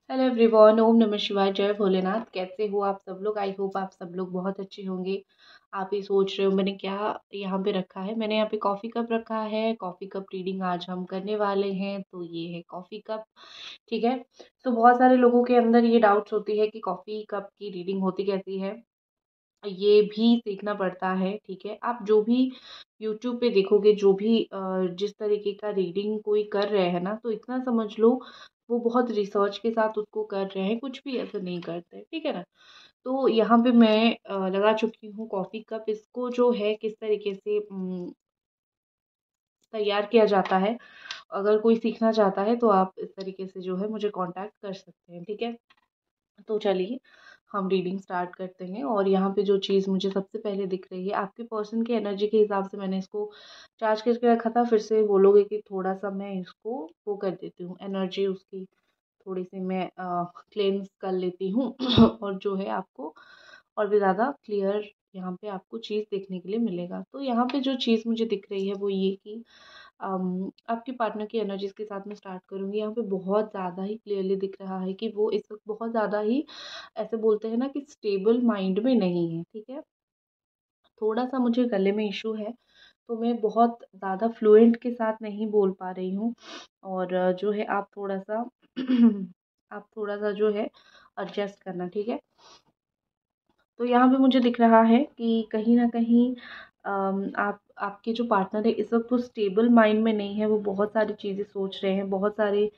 Hello everyone, ओम नमः शिवाय, जय भोलेनाथ। कैसे हो आप सब लोग? आई होप आप सब लोग बहुत अच्छे होंगे। आप ये सोच रहे हो मैंने क्या यहाँ पे रखा है। मैंने यहाँ पे कॉफ़ी कप रखा है। कॉफ़ी कप रीडिंग आज हम करने वाले हैं, तो ये है कॉफ़ी कप। ठीक है। तो बहुत सारे लोगों के अंदर ये डाउट्स होती है कि कॉफ़ी कप की रीडिंग होती कैसी है। ये भी सीखना पड़ता है। ठीक है, आप जो भी यूट्यूब पे देखोगे, जो भी जिस तरीके का रीडिंग कोई कर रहे हैं ना, तो इतना समझ लो वो बहुत रिसर्च के साथ उसको कर रहे हैं, कुछ भी ऐसे नहीं करते। ठीक है ना। तो यहाँ पे मैं लगा चुकी हूँ कॉफ़ी कप। इसको जो है किस तरीके से तैयार किया जाता है, अगर कोई सीखना चाहता है तो आप इस तरीके से जो है मुझे कांटेक्ट कर सकते हैं। ठीक है। तो चलिए हम रीडिंग स्टार्ट करते हैं। और यहाँ पे जो चीज़ मुझे सबसे पहले दिख रही है, आपके पर्सन की एनर्जी के हिसाब से मैंने इसको चार्ज करके रखा था। फिर से बोलोगे कि थोड़ा सा मैं इसको वो कर देती हूँ, एनर्जी उसकी थोड़ी सी मैं क्लेंस कर लेती हूँ और जो है आपको और भी ज़्यादा क्लियर यहाँ पे आपको चीज़ देखने के लिए मिलेगा। तो यहाँ पे जो चीज़ मुझे दिख रही है वो ये कि आपके पार्टनर की एनर्जीज़ के साथ मैं स्टार्ट करूँगी। यहाँ पे बहुत ज़्यादा ही क्लियरली दिख रहा है कि वो इस वक्त बहुत ज़्यादा ही ऐसे बोलते हैं ना कि स्टेबल माइंड में नहीं है। ठीक है। थोड़ा सा मुझे गले में इशू है, तो मैं बहुत ज़्यादा फ्लुएंट के साथ नहीं बोल पा रही हूँ। और जो है आप थोड़ा सा आप थोड़ा सा जो है एडजस्ट करना। ठीक है। तो यहाँ पे मुझे दिख रहा है कि कहीं न कहीं आप आपके जो पार्टनर है इस वक़्त वो स्टेबल माइंड में नहीं है। वो बहुत सारी चीज़ें सोच रहे हैं, बहुत सारी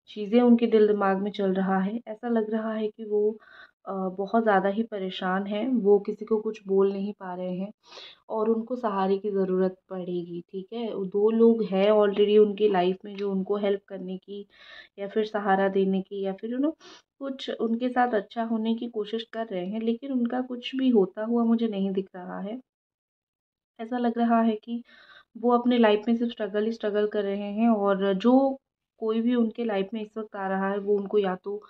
चीज़ें उनके दिल दिमाग में चल रहा है। ऐसा लग रहा है कि वो बहुत ज़्यादा ही परेशान हैं। वो किसी को कुछ बोल नहीं पा रहे हैं और उनको सहारे की ज़रूरत पड़ेगी। ठीक है। 2 लोग हैं ऑलरेडी उनकी लाइफ़ में जो उनको हेल्प करने की या फिर सहारा देने की या फिर कुछ उनके साथ अच्छा होने की कोशिश कर रहे हैं, लेकिन उनका कुछ भी होता हुआ मुझे नहीं दिख रहा है। ऐसा लग रहा है कि वो अपने लाइफ में सिर्फ स्ट्रगल ही स्ट्रगल कर रहे हैं और जो कोई भी उनके लाइफ में इस वक्त आ रहा है वो उनको या तो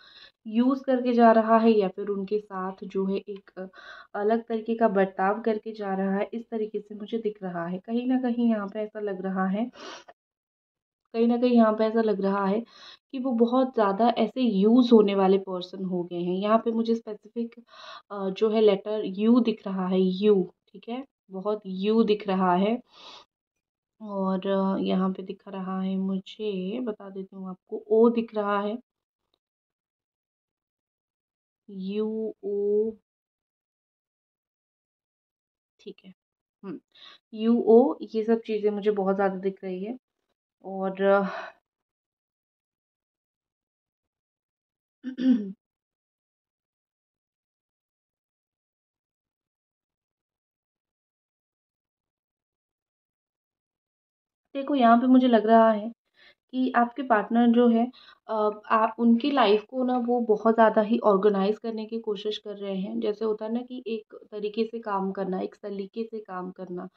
यूज़ करके जा रहा है या फिर उनके साथ जो है एक अलग तरीके का बर्ताव करके जा रहा है। इस तरीके से मुझे दिख रहा है। कहीं ना कहीं यहाँ पे ऐसा लग रहा है, कहीं न कहीं यहाँ पे ऐसा लग रहा है कि वो बहुत ज़्यादा ऐसे यूज़ होने वाले पर्सन हो गए हैं। यहाँ पे मुझे स्पेसिफ़िक जो है लेटर यू दिख रहा है, यू। ठीक है? बहुत यू दिख रहा है। और यहाँ पे दिख रहा है मुझे, बता देती हूँ आपको, ओ दिख रहा है। यू, ओ, ठीक है। हुँ, यू, ओ, ये सब चीज़ें मुझे बहुत ज़्यादा दिख रही है। और देखो यहाँ पे मुझे लग रहा है कि आपके पार्टनर जो है अ, आप उनकी लाइफ को ना वो बहुत ज़्यादा ही ऑर्गेनाइज करने की कोशिश कर रहे हैं। जैसे होता है ना कि एक तरीके से काम करना, एक सलीके से काम करना।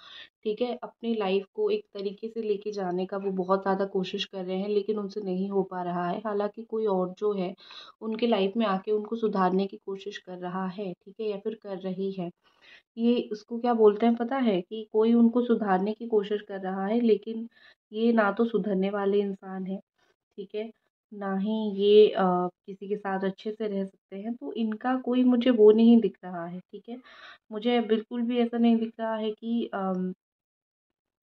ठीक है। अपनी लाइफ को एक तरीके से लेके जाने का वो बहुत ज़्यादा कोशिश कर रहे हैं, लेकिन उनसे नहीं हो पा रहा है। हालांकि कोई और जो है उनके लाइफ में आके उनको सुधारने की कोशिश कर रहा है। ठीक है, या फिर कर रही है। ये उसको क्या बोलते हैं पता है? कि कोई उनको सुधारने की कोशिश कर रहा है, लेकिन ये ना तो सुधरने वाले इंसान हैं। ठीक है, ना ही ये किसी के साथ अच्छे से रह सकते हैं। तो इनका कोई मुझे वो नहीं दिख रहा है। ठीक है, मुझे बिल्कुल भी ऐसा नहीं दिख रहा है कि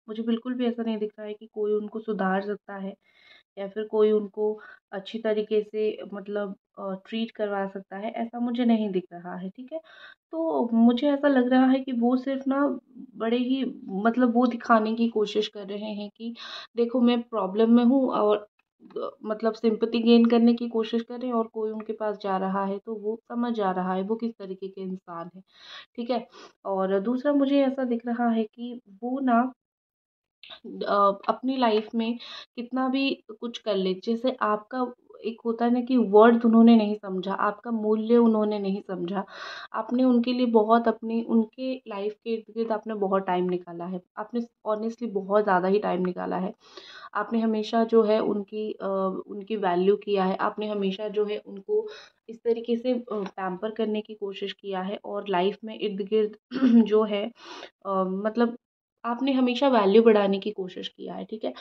मुझे बिल्कुल भी ऐसा नहीं दिख रहा है कि कोई उनको सुधार सकता है या फिर कोई उनको अच्छी तरीके से मतलब ट्रीट करवा सकता है। ऐसा मुझे नहीं दिख रहा है। ठीक है। तो मुझे ऐसा लग रहा है कि वो सिर्फ़ ना बड़े ही मतलब वो दिखाने की कोशिश कर रहे हैं कि देखो मैं प्रॉब्लम में हूँ और मतलब सिंपैथी गेन करने की कोशिश कर रहे हैं और कोई उनके पास जा रहा है तो वो समझ आ रहा है वो किस तरीके के इंसान है। ठीक है। और दूसरा मुझे ऐसा दिख रहा है कि वो ना अपनी लाइफ में कितना भी कुछ कर ले, जैसे आपका एक होता है ना कि वर्थ उन्होंने नहीं समझा, आपका मूल्य उन्होंने नहीं समझा। आपने उनके लिए बहुत अपनी उनके लाइफ के इर्द-गिर्द आपने बहुत टाइम निकाला है। आपने ऑनेस्टली बहुत ज़्यादा ही टाइम निकाला है। आपने हमेशा जो है उनकी वैल्यू किया है। आपने हमेशा जो है उनको इस तरीके से पैम्पर करने की कोशिश किया है और लाइफ में इर्द-गिर्द जो है मतलब आपने हमेशा वैल्यू बढ़ाने की कोशिश किया है, ठीक है?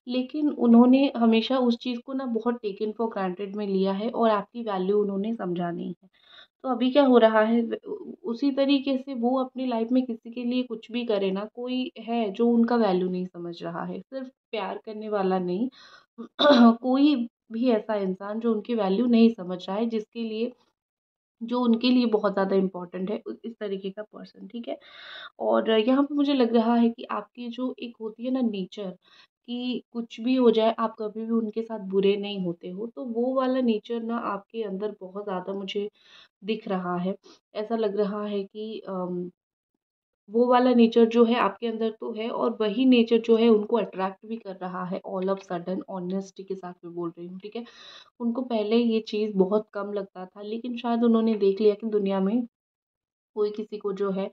लेकिन उन्होंने हमेशा उस चीज़ को ना बहुत टेकन फॉर ग्रांटेड में लिया है और आपकी वैल्यू उन्होंने समझा नहीं है। तो अभी क्या हो रहा है उसी तरीके से वो अपनी लाइफ में किसी के लिए कुछ भी करे ना, कोई है जो उनका वैल्यू नहीं समझ रहा है। सिर्फ़ प्यार करने वाला नहीं, कोई भी ऐसा इंसान जो उनकी वैल्यू नहीं समझ रहा है, जिसके लिए जो उनके लिए बहुत ज़्यादा इम्पोर्टेंट है, इस तरीके का पर्सन, ठीक है? और यहाँ पे मुझे लग रहा है कि आपकी जो एक होती है ना नेचर, कि कुछ भी हो जाए आप कभी भी उनके साथ बुरे नहीं होते हो, तो वो वाला नेचर ना आपके अंदर बहुत ज़्यादा मुझे दिख रहा है। ऐसा लग रहा है कि वो वाला नेचर जो है आपके अंदर तो है, और वही नेचर जो है उनको अट्रैक्ट भी कर रहा है ऑल ऑफ सडन, ऑनेस्टी के साथ मैं बोल रही हूँ, ठीक है? उनको पहले ये चीज़ बहुत कम लगता था, लेकिन शायद उन्होंने देख लिया कि दुनिया में कोई किसी को जो है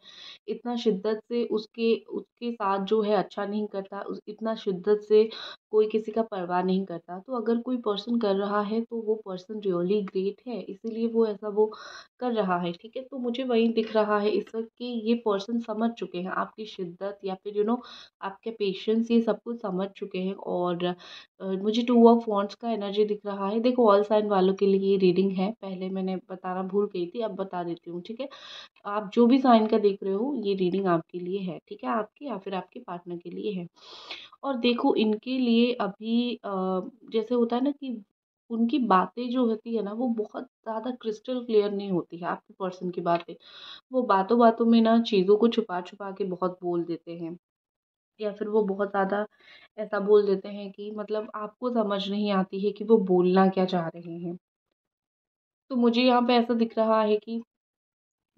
इतना शिद्दत से उसके उसके साथ जो है अच्छा नहीं करता, इतना शिद्दत से कोई किसी का परवाह नहीं करता। तो अगर कोई पर्सन कर रहा है तो वो पर्सन रियली ग्रेट है, इसीलिए वो ऐसा वो कर रहा है, ठीक है? तो मुझे वही दिख रहा है इस वक्त कि ये पर्सन समझ चुके हैं आपकी शिद्दत, या फिर आपके पेशेंस, ये सब कुछ समझ चुके हैं। और मुझे टू ऑफ वॉन्ड्स का एनर्जी दिख रहा है। देखो, ऑल साइन वालों के लिए ये रीडिंग है, पहले मैंने बताना भूल गई थी, अब बता देती हूँ, ठीक है? आप जो भी साइन का देख रहे हो, ये रीडिंग आपके लिए है, ठीक है? आपके या फिर आपके पार्टनर के लिए है। और देखो, इनके लिए अभी जैसे होता है ना कि उनकी बातें जो होती है ना, वो बहुत ज़्यादा क्रिस्टल क्लियर नहीं होती है, आपके पर्सन की बातें। वो बातों-बातों में ना चीज़ों को छुपा-छुपा के बहुत बोल देते हैं, या फिर वो बहुत ज़्यादा ऐसा बोल देते हैं कि मतलब आपको समझ नहीं आती है कि वो बोलना क्या चाह रहे हैं। तो मुझे यहाँ पे ऐसा दिख रहा है कि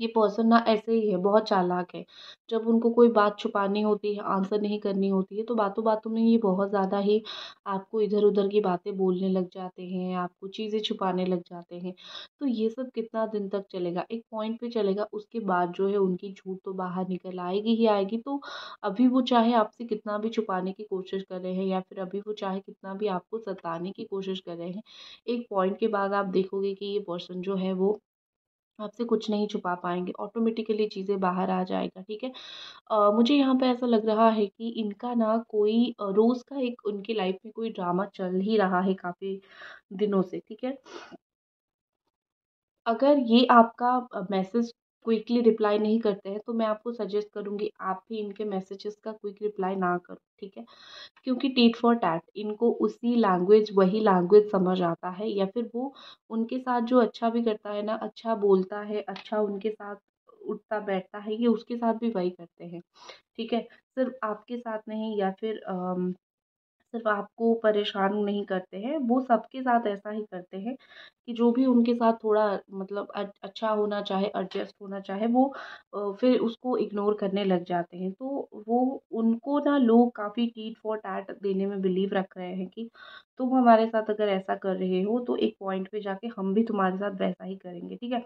ये पर्सन ना ऐसे ही है, बहुत चालाक है। जब उनको कोई बात छुपानी होती है, आंसर नहीं करनी होती है, तो बातों-बातों में ये बहुत ज़्यादा ही आपको इधर-उधर की बातें बोलने लग जाते हैं, आपको चीज़ें छुपाने लग जाते हैं। तो ये सब कितना दिन तक चलेगा? एक पॉइंट पे चलेगा, उसके बाद जो है उनकी झूठ तो बाहर निकल आएगी ही आएगी। तो अभी वो चाहे आपसे कितना भी छुपाने की कोशिश कर रहे हैं, या फिर अभी वो चाहे कितना भी आपको सताने की कोशिश कर रहे हैं, एक पॉइंट के बाद आप देखोगे कि ये पर्सन जो है वो आपसे कुछ नहीं छुपा पाएँगे, ऑटोमेटिकली चीज़ें बाहर आ जाएगा, ठीक है? मुझे यहाँ पे ऐसा लग रहा है कि इनका ना कोई रोज़ का एक उनकी लाइफ़ में कोई ड्रामा चल ही रहा है काफ़ी दिनों से, ठीक है? अगर ये आपका मैसेज क्विकली रिप्लाई नहीं करते हैं, तो मैं आपको सजेस्ट करूँगी आप भी इनके मैसेजेस का क्विक रिप्लाई ना करो, ठीक है? क्योंकि टिट फॉर टैट, इनको उसी लैंग्वेज, वही लैंग्वेज समझ आता है, या फिर वो उनके साथ जो अच्छा भी करता है ना, अच्छा बोलता है, अच्छा उनके साथ उठता-बैठता है, ये उसके साथ भी वही करते हैं, ठीक है? सिर्फ़ आपके साथ नहीं, या फिर सिर्फ़ आपको परेशान नहीं करते हैं, वो सबके साथ ऐसा ही करते हैं कि जो भी उनके साथ थोड़ा मतलब अच्छा होना चाहे, एडजस्ट होना चाहे, वो फिर उसको इग्नोर करने लग जाते हैं। तो वो उनको ना लोग काफ़ी टीट फॉर टैट देने में बिलीव रख रहे हैं कि तुम हमारे साथ अगर ऐसा कर रहे हो, तो एक पॉइंट पे जाके हम भी तुम्हारे साथ वैसा ही करेंगे, ठीक है?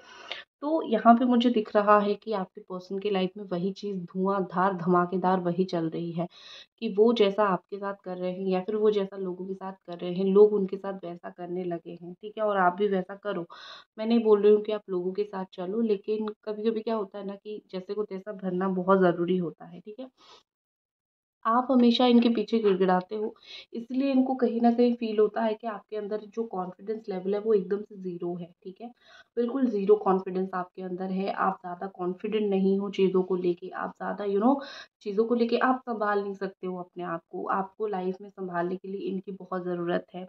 तो यहाँ पे मुझे दिख रहा है कि आपके पर्सन की लाइफ में वही चीज़ धुआँधार, धमाकेदार वही चल रही है, कि वो जैसा आपके साथ कर रहे हैं, या फिर वो जैसा लोगों के साथ कर रहे हैं, लोग उनके साथ वैसा करने लगे हैं, ठीक है? और आप भी वैसा करो। मैं नहीं बोल रही हूँ कि आप लोगों के साथ चलो, लेकिन कभी-कभी क्या होता है ना कि जैसे को तैसा भरना बहुत ज़रूरी होता है, ठीक है? आप हमेशा इनके पीछे गिड़गिड़ाते हो, इसलिए इनको कहीं न कहीं फ़ील होता है कि आपके अंदर जो कॉन्फिडेंस लेवल है वो एकदम से ज़ीरो है, ठीक है? बिल्कुल ज़ीरो कॉन्फिडेंस आपके अंदर है, आप ज़्यादा कॉन्फिडेंट नहीं हो चीज़ों को लेके, आप ज़्यादा चीज़ों को लेके आप सँभाल नहीं सकते हो अपने आप को। आपको लाइफ़ में सँभालने के लिए इनकी बहुत ज़रूरत है,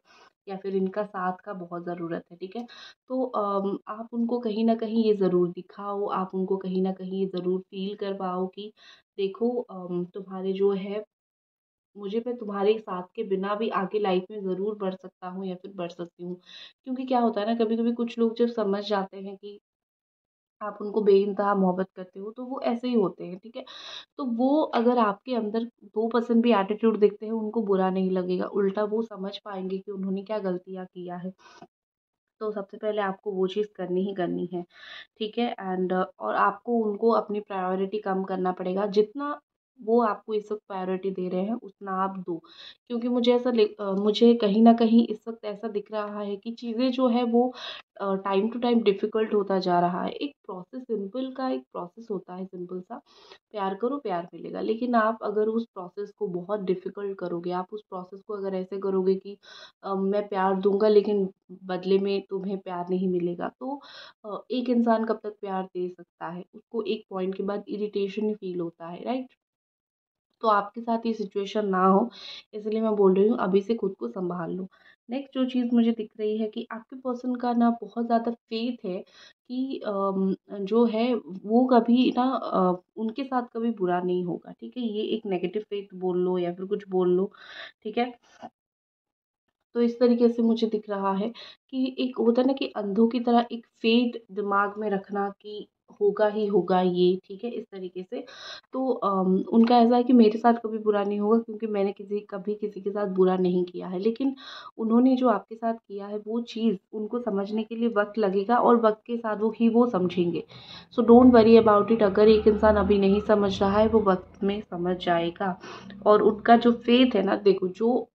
या फिर इनका साथ का बहुत ज़रूरत है, ठीक है? तो आप उनको कहीं न कहीं ये ज़रूर दिखाओ, आप उनको कहीं न कहीं ये ज़रूर फ़ील करवाओ कि देखो, तुम्हारे जो है, मुझे मैं तुम्हारे साथ के बिना भी आगे लाइफ में ज़रूर बढ़ सकता हूँ, या फिर बढ़ सकती हूँ। क्योंकि क्या होता है ना, कभी-कभी कुछ लोग जब समझ जाते हैं कि आप उनको बेइंतहा मोहब्बत करते हो, तो वो ऐसे ही होते हैं, ठीक है? तो वो अगर आपके अंदर 2% भी एटीट्यूड देखते हैं, उनको बुरा नहीं लगेगा, उल्टा वो समझ पाएँगे कि उन्होंने क्या गलतियाँ किया है। तो सबसे पहले आपको वो चीज़ करनी ही करनी है, ठीक है? और आपको उनको अपनी प्रायोरिटी कम करना पड़ेगा। जितना वो आपको इस वक़्त प्रायोरिटी दे रहे हैं, उतना आप दो। क्योंकि मुझे कहीं न कहीं इस वक़्त ऐसा दिख रहा है कि चीज़ें जो है वो टाइम टू टाइम डिफ़िकल्ट होता जा रहा है। एक प्रोसेस सिंपल का एक प्रोसेस होता है सिंपल सा, प्यार करो प्यार मिलेगा। लेकिन आप अगर उस प्रोसेस को बहुत डिफ़िकल्ट करोगे, आप उस प्रोसेस को अगर ऐसे करोगे कि मैं प्यार दूँगा लेकिन बदले में तुम्हें प्यार नहीं मिलेगा, तो एक इंसान कब तक प्यार दे सकता है? उसको एक पॉइंट के बाद इरिटेशन ही फ़ील होता है, राइट? तो आपके साथ ये सिचुएशन ना हो, इसलिए मैं बोल रही हूँ अभी से खुद को सँभाल लो। नेक्स्ट जो चीज़ मुझे दिख रही है कि आपके पर्सन का ना बहुत ज़्यादा फ़ेथ है कि जो है वो कभी ना उनके साथ कभी बुरा नहीं होगा, ठीक है? ये एक नेगेटिव फ़ेथ बोल लो या फिर कुछ बोल लो, ठीक है? तो इस तरीके से मुझे दिख रहा है कि एक होता है ना कि अंधों की तरह एक फ़ेथ दिमाग में रखना कि होगा ही होगा ये, ठीक है? इस तरीके से। तो उनका ऐसा है कि मेरे साथ कभी बुरा नहीं होगा क्योंकि मैंने कभी किसी के साथ बुरा नहीं किया है। लेकिन उन्होंने जो आपके साथ किया है वो चीज़ उनको समझने के लिए वक़्त लगेगा और वक़्त के साथ वो समझेंगे। So don't worry about it. अगर एक इंसान अभी नहीं समझ रहा है, वो वक़्त में समझ जाएगा। और उनका जो फ़ेथ है ना, देखो, जो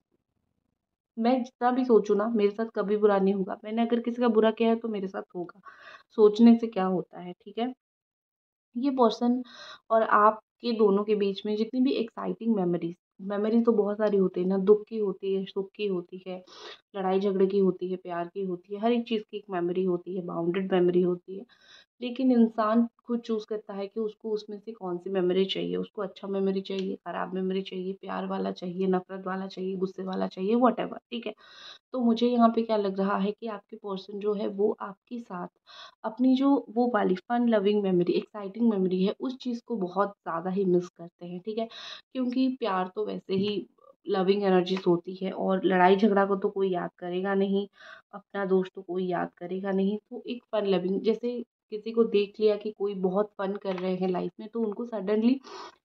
मैं जितना भी सोचूँ ना, मेरे साथ कभी बुरा नहीं होगा। मैंने अगर किसी का बुरा किया है तो मेरे साथ होगा। सोचने से क्या होता है, ठीक है? ये पर्सन और आपके दोनों के बीच में जितनी भी एक्साइटिंग मेमोरीज़ तो बहुत सारी होती है ना, दुःख की होती है, सुख की होती है, लड़ाई झगड़े की होती है, प्यार की होती है, हर एक चीज़ की एक मेमोरी होती है, बाउंडेड मेमोरी होती है। लेकिन इंसान खुद चूज़ करता है कि उसको उसमें से कौन-सी मेमोरी चाहिए। उसको अच्छा मेमोरी चाहिए, खराब मेमोरी चाहिए, प्यार वाला चाहिए, नफ़रत वाला चाहिए, गुस्से वाला चाहिए, व्हाटएवर, ठीक है? तो मुझे यहाँ पे क्या लग रहा है कि आपके पर्सन जो है वो आपके साथ अपनी जो वो वाली fun loving memory, exciting memory है, उस चीज़ को बहुत ज़्यादा ही मिस करते हैं, ठीक है? क्योंकि प्यार तो वैसे ही लविंग एनर्जीज़ होती है और लड़ाई झगड़ा को तो कोई याद करेगा नहीं, अपना दोष तो कोई याद करेगा नहीं। तो एक फन लविंग, जैसे किसी को देख लिया कि कोई बहुत फन कर रहे हैं लाइफ में, तो उनको सडनली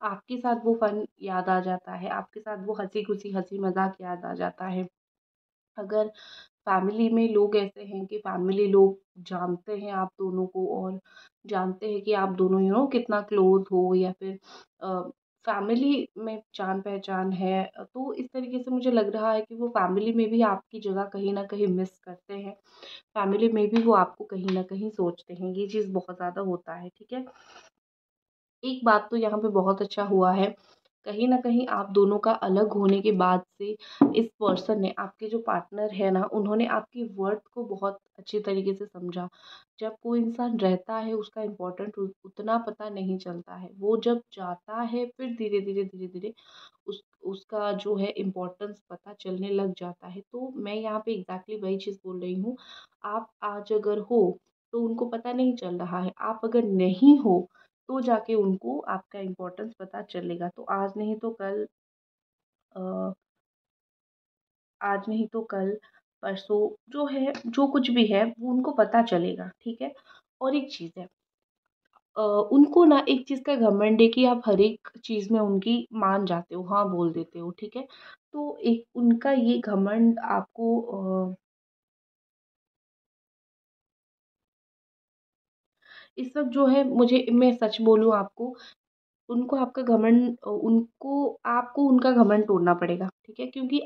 आपके साथ वो फन याद आ जाता है, आपके साथ वो हँसी-खुशी, हँसी-मज़ाक याद आ जाता है। अगर फैमिली में लोग ऐसे हैं कि फैमिली लोग जानते हैं आप दोनों को और जानते हैं कि आप दोनों कितना क्लोज हो या फिर फैमिली में जान पहचान है, तो इस तरीके से मुझे लग रहा है कि वो फैमिली में भी आपकी जगह कहीं ना कहीं मिस करते हैं। फैमिली में भी वो आपको कहीं ना कहीं सोचते हैं, ये चीज़ बहुत ज़्यादा होता है, ठीक है? एक बात तो यहाँ पे बहुत अच्छा हुआ है, कहीं न कहीं आप दोनों का अलग होने के बाद से इस पर्सन ने, आपके जो पार्टनर है ना, उन्होंने आपकी वर्थ को बहुत अच्छे तरीके से समझा। जब कोई इंसान रहता है उसका इम्पोर्टेंट उतना पता नहीं चलता है। वो जब जाता है फिर धीरे-धीरे, धीरे-धीरे उसका जो है इम्पोर्टेंस पता चलने लग जाता है। तो मैं यहाँ पे एग्ज़ैक्टली वही चीज़ बोल रही हूँ। आप आज अगर हो, तो उनको पता नहीं चल रहा है। आप अगर नहीं हो, तो जाके उनको आपका इम्पोर्टेंस पता चलेगा। तो अ, आज नहीं तो कल, परसों जो है, जो कुछ भी है वो उनको पता चलेगा, ठीक है? और एक चीज़ है, उनको ना एक चीज़ का घमंड है कि आप हर एक चीज़ में उनकी मान जाते हो, हाँ बोल देते हो, ठीक है? तो एक उनका ये घमंड आपको इस वक़्त जो है, मुझे मैं सच बोलूँ आपको, उनको आपका घमंड उनको आपको उनका घमंड तोड़ना पड़ेगा, ठीक है? क्योंकि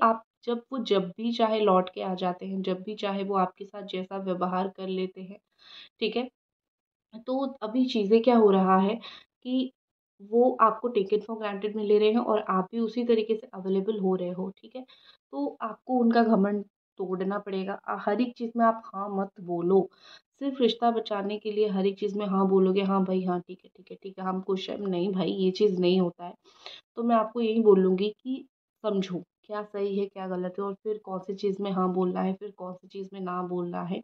जब भी चाहे लौट के आ जाते हैं, जब भी चाहे वो आपके साथ जैसा व्यवहार कर लेते हैं, ठीक है? तो अभी चीज़ें क्या हो रहा है कि वो आपको टेकन फॉर ग्रांटेड में ले रहे हैं और आप भी उसी तरीके से अवेलेबल हो रहे हो, ठीक है? तो आपको उनका घमंड तोड़ना पड़ेगा। हर एक चीज़ में आप हाँ मत बोलो। सिर्फ़ रिश्ता बचाने के लिए हर एक चीज़ में हाँ बोलोगे, हाँ भाई हाँ, ठीक है, ठीक है, ठीक है, हम खुश हैं। नहीं भाई, ये चीज़ नहीं होता है। तो मैं आपको यही बोलूँगी कि समझो, क्या सही है, क्या गलत है और फिर कौन-सी चीज़ में हाँ बोलना है, फिर कौन-सी चीज़ में ना बोलना है।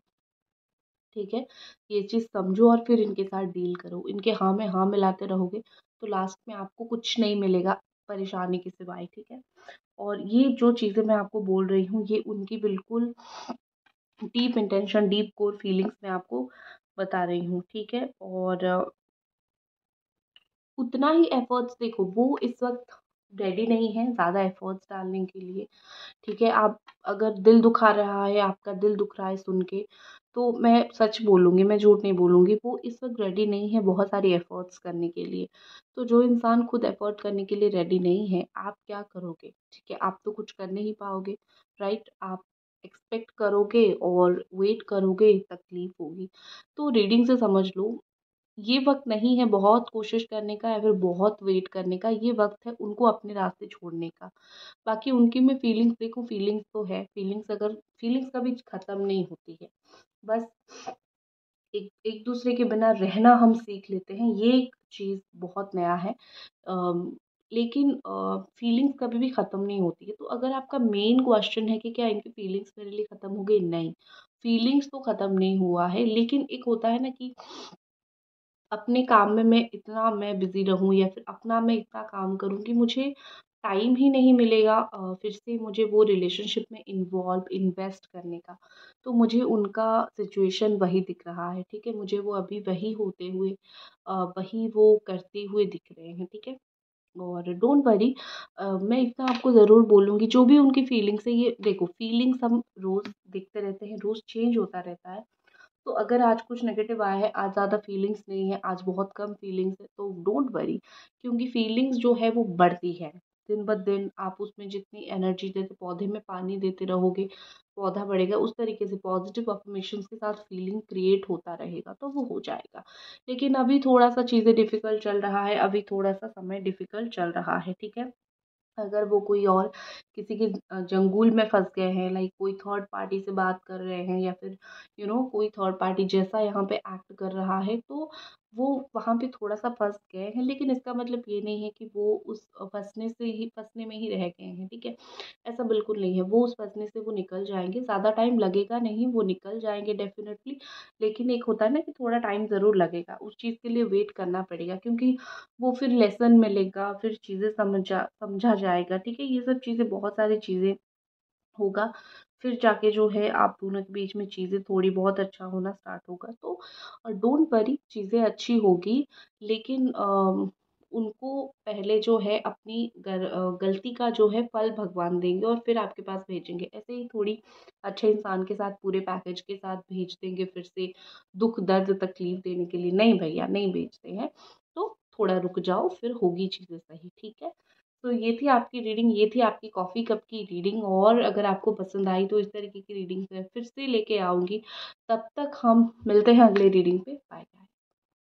ठीक है? ये चीज़ समझो और फिर इनके साथ डील करो। इनके हाँ में हाँ मिलाते रहोगे तो लास्ट में आपको कुछ नहीं मिलेगा परेशानी के सिवाय, ठीक है? और ये जो चीज़ें मैं आपको बोल रही हूँ, ये उनकी बिल्कुल deep intention, deep core feelings मैं आपको बता रही हूँ, ठीक है? और उतना ही एफ़र्ट्स, देखो, वो इस वक़्त रेडी नहीं है ज़्यादा एफ़र्ट्स डालने के लिए। ठीक है, आप अगर दिल दुखा रहा है, आपका दिल दुख रहा है सुन के, तो मैं सच बोलूँगी, मैं झूठ नहीं बोलूँगी, वो इस वक़्त रेडी नहीं है बहुत सारी एफ़र्ट्स करने के लिए। तो जो इंसान खुद एफ़र्ट करने के लिए रेडी नहीं है, आप क्या करोगे? ठीक है, आप तो कुछ कर नहीं पाओगे, राइट? आप एक्सपेक्ट करोगे और वेट करोगे तकलीफ होगी। तो रीडिंग से समझ लो ये वक़्त नहीं है बहुत कोशिश करने का या फिर बहुत वेट करने का, ये वक़्त है उनको अपने रास्ते छोड़ने का। बाकी उनकी में फीलिंग्स देखो, फीलिंग्स तो है, फीलिंग्स कभी ख़त्म नहीं होती है। बस एक एक दूसरे के बिना रहना हम सीख लेते हैं, ये एक चीज़ बहुत नया है। लेकिन फीलिंग्स कभी भी ख़त्म नहीं होती है। तो अगर आपका मेन क्वेश्चन है कि क्या इनकी फीलिंग्स मेरे लिए ख़त्म हो गई? नहीं, फीलिंग्स तो ख़त्म नहीं हुआ है, लेकिन एक होता है ना कि अपने काम में मैं बिज़ी रहूँ या फिर अपना मैं इतना काम करूँ कि मुझे टाइम ही नहीं मिलेगा फिर से मुझे वो रिलेशनशिप में इन्वेस्ट करने का। तो मुझे उनका सिचुएशन वही दिख रहा है, ठीक है? मुझे वो अभी वही होते हुए वही वो करते हुए दिख रहे हैं, ठीक है? और डोंट वरी मैं इतना आपको ज़रूर बोलूँगी जो भी उनकी फीलिंग्स है ये देखो फीलिंग्स हम रोज़ देखते रहते हैं, रोज़ चेंज होता रहता है। तो अगर आज कुछ नेगेटिव आया है, आज ज़्यादा फीलिंग्स नहीं है, आज बहुत कम फीलिंग्स है, तो डोंट वरी क्योंकि फीलिंग्स जो है वो बढ़ती है। दिन-ब-दिन आप उसमें जितनी एनर्जी जैसे पौधे में पानी देते रहोगे, पौधा बढ़ेगा, उस तरीके से पॉजिटिव अफ़र्मेशंस के साथ फीलिंग क्रिएट होता रहेगा, तो वो हो जाएगा। लेकिन अभी थोड़ा-सा चीज़ें डिफ़िकल्ट चल रहा है, अभी थोड़ा-सा समय डिफ़िकल्ट चल रहा है, ठीक है? अगर वो कोई और किसी के चंगुल में फँस गए हैं लाइक कोई थर्ड पार्टी से बात कर रहे हैं या फिर कोई थर्ड पार्टी जैसा यहाँ पे एक्ट कर रहा है तो वो वहाँ पे थोड़ा-सा फँस गए हैं लेकिन इसका मतलब ये नहीं है कि वो उस फँसने में ही रह गए हैं, ठीक है? ऐसा बिल्कुल नहीं है, वो उस फँसने से वो निकल जाएँगे, ज़्यादा टाइम लगेगा नहीं, वो निकल जाएँगे डेफ़िनेटली। लेकिन एक होता है ना कि थोड़ा टाइम ज़रूर लगेगा, उस चीज़ के लिए वेट करना पड़ेगा क्योंकि वो फिर लेसन मिलेगा, फिर चीज़ें समझा जाएगा, ठीक है? ये सब चीज़ें बहुत सारी चीज़ें होगा, फिर जाके जो है आप दोनों के बीच में चीज़ें थोड़ी बहुत अच्छा होना स्टार्ट होगा। तो डोंट वरी चीज़ें अच्छी होगी लेकिन उनको पहले जो है अपनी गलती का जो है फल भगवान देंगे और फिर आपके पास भेजेंगे। ऐसे ही थोड़ी अच्छे इंसान के साथ पूरे पैकेज के साथ भेज देंगे फिर से दुःख, दर्द, तकलीफ़ देने के लिए, नहीं भैया नहीं भेजते हैं। तो थोड़ा रुक जाओ फिर होगी चीज़ें सही, ठीक है? तो ये थी आपकी रीडिंग, ये थी आपकी कॉफ़ी कप की रीडिंग और अगर आपको पसंद आई तो इस तरीके की रीडिंग मैं फिर से लेके आऊँगी। तब तक हम मिलते हैं अगले रीडिंग पे। Bye bye.